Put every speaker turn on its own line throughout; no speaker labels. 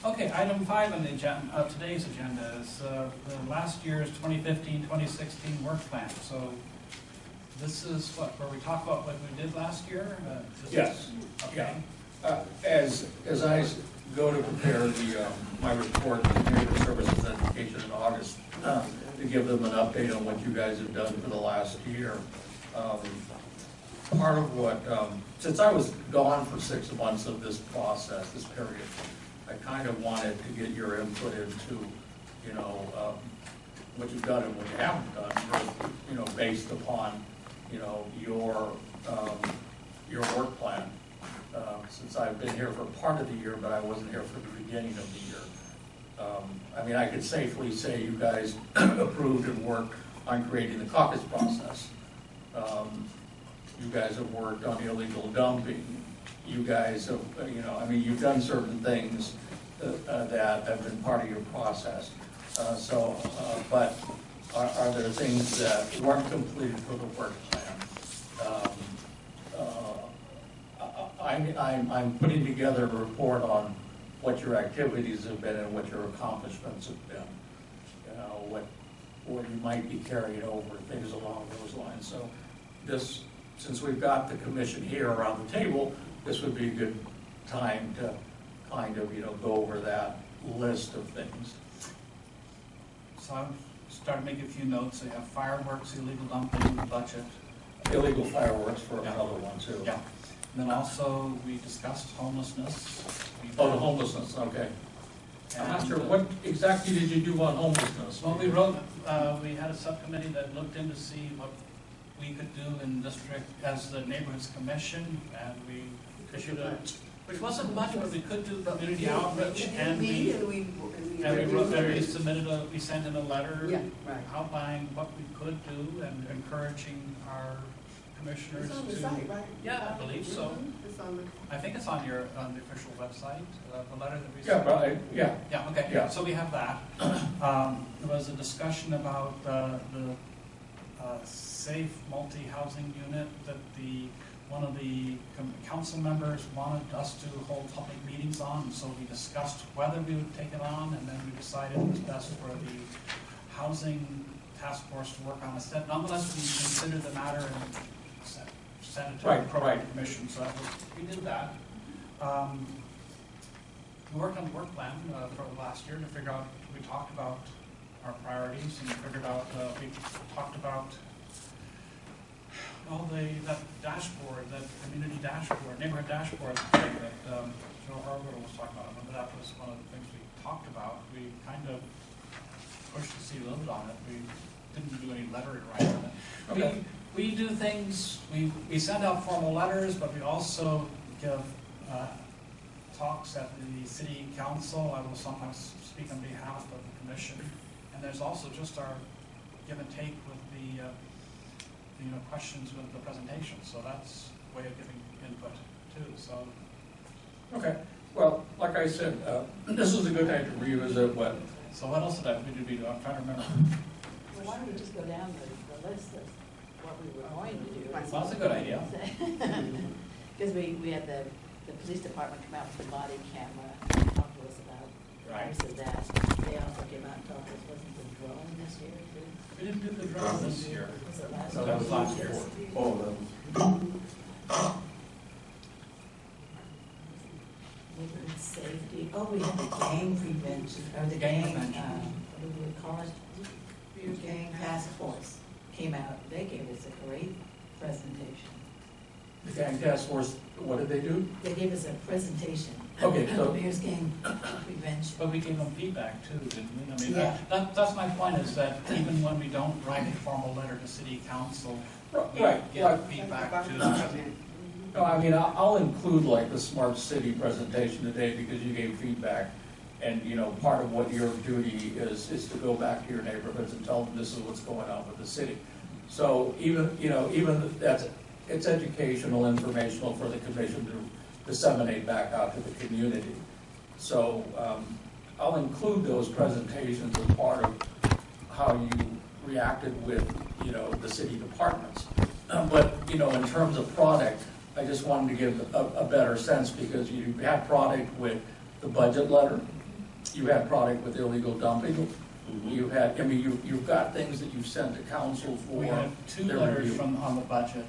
Okay, item 5 on the agenda, today's agenda is the last year's 2015-2016 work plan. So this is what, where we talk about what we did last year?
Yes.
Okay.
As I go to prepare my report to Community Services Education in August, to give them an update on what you guys have done for the last year. Part of what, since I was gone for 6 months of this process, this period, I kind of wanted to get your input into, what you've done and what you haven't done, based upon, your work plan. Since I've been here for part of the year, but I wasn't here for the beginning of the year. I could safely say you guys approved and worked on creating the caucus process. You guys have worked on illegal dumping. You guys have, you've done certain things that have been part of your process. But are there things that weren't completed for the work plan? I'm putting together a report on what your activities have been and what your accomplishments have been. What you might be carrying over, things along those lines. So this, since we've got the commission here around the table, this would be a good time to kind of, go over that list of things.
So I've started making a few notes. So you have fireworks, illegal dumping, budget.
Illegal fireworks for another one too.
Yeah. And then also we discussed homelessness.
Oh, the homelessness, okay. I'm not sure, what exactly did you do on homelessness?
Well, we had a subcommittee that looked in to see what we could do in district as the neighborhoods commission, and we issued a, which wasn't much, but we could do community outreach, and we sent in a letter outlining what we could do and encouraging our commissioners
it's on the
to.
site, right?
Yeah, I believe so.
It's on the.
I think it's on the official website, the letter that we
Yeah,
sent.
right, yeah.
Yeah, okay,
Yeah.
so we have that. There was a discussion about the safe multi-housing unit that one of the council members wanted us to hold public meetings on, so we discussed whether we would take it on, and then we decided it was best for the housing task force to work on instead. Nonetheless, we considered the matter and sent it to the program commission, so we did that. We worked on the work plan for last year to figure out, we talked about our priorities and figured out, we talked about that dashboard, that community dashboard, neighborhood dashboard thing that Joe Harwood was talking about. I remember that was one of the things we talked about. We kind of pushed the city limit on it. We didn't do any lettering right on it.
Okay.
We do things, we send out formal letters, but we also give talks at the city council. I will sometimes speak on behalf of the commission. And there's also just our give and take with the questions with the presentation. So that's a way of giving input too. So.
Okay. Well, like I said, this is a good time to revisit what.
So what else did we do? I'm trying to remember.
Well, why don't we just go down the list of what we were going to do?
Well, that's a good idea.
Because we had the police department come out with the body camera and talk to us about price of that. They also came out and told us, wasn't the drone this year too?
We didn't do the drone this year.
Was it last
No,
year?
that was last year.
Oh,
Neighborhood safety. Oh, we had the gang prevention, or the
Gang
gang,
prevention.
what do we call it? Gang task force came out. They gave us a great presentation.
the gang task force, what did they do?
They gave us a presentation.
Okay, so.
Bears gang prevention.
But we gave them feedback too, didn't we? I mean,
Yeah.
that's my point, is that even when we don't write a formal letter to city council, we
Right,
give
right.
feedback to.
No, I'll include like the smart city presentation today because you gave feedback. And, part of what your duty is to go back to your neighborhoods and tell them this is what's going on with the city. So even it's educational, informational for the commission to disseminate back out to the community. So I'll include those presentations as part of how you reacted with, the city departments. But, in terms of product, I just wanted to give a better sense because you had product with the budget letter, you had product with illegal dumping. You've had, I mean, you've got things that you've sent to council for.
We had two
their
letters
review.
on the budget.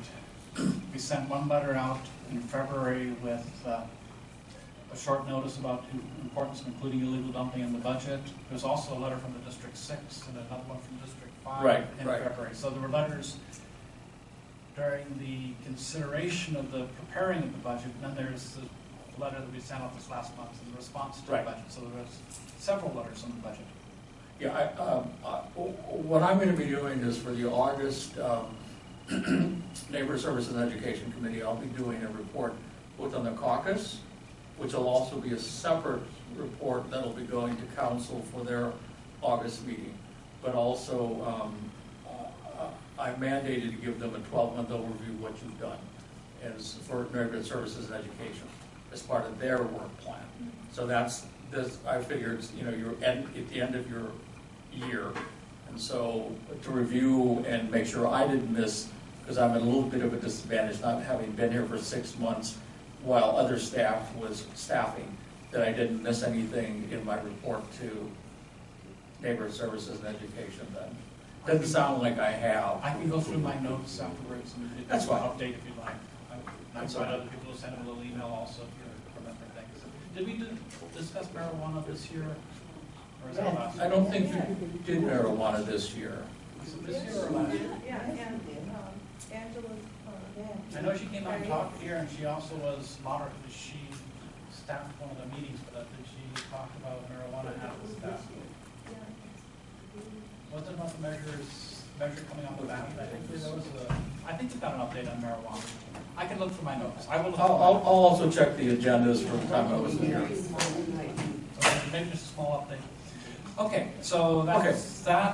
We sent one letter out in February with a short notice about the importance of including illegal dumping in the budget. There's also a letter from the District 6 and another one from District 5 in February. So there were letters during the consideration of the preparing of the budget, and then there's the letter that we sent out this last month in response to the budget. So there was several letters on the budget.
Yeah, what I'm gonna be doing is for the August Neighbor Services and Education Committee, I'll be doing a report both on the caucus, which will also be a separate report that'll be going to council for their August meeting. But also, I mandated to give them a 12-month overview of what you've done as for Neighborhood Services and Education as part of their work plan. So that's this. I figured, you know, you're at the end of your year, and so to review and make sure I didn't miss, because I'm at a little bit of a disadvantage not having been here for 6 months while other staff was staffing, that I didn't miss anything in my report to Neighborhood Services and Education then. Doesn't sound like I have.
I can go through my notes afterwards and
That's fine.
update if you'd like. I invite other people to send them a little email also if you remember things. Did we discuss marijuana this year? Or is that last year?
I don't think you did marijuana this year.
Was it this year or last year?
Yeah, and Angela's,
I know she came out and talked here, and she also was moderate, she staffed one of the meetings, but did she talk about marijuana at the staff? Was it about the measure coming on the ballot? I think we've got an update on marijuana. I can look for my notes. I will look for my
I'll
notes.
also check the agendas for the time I was here.
So maybe just a small update. Okay, so that's that.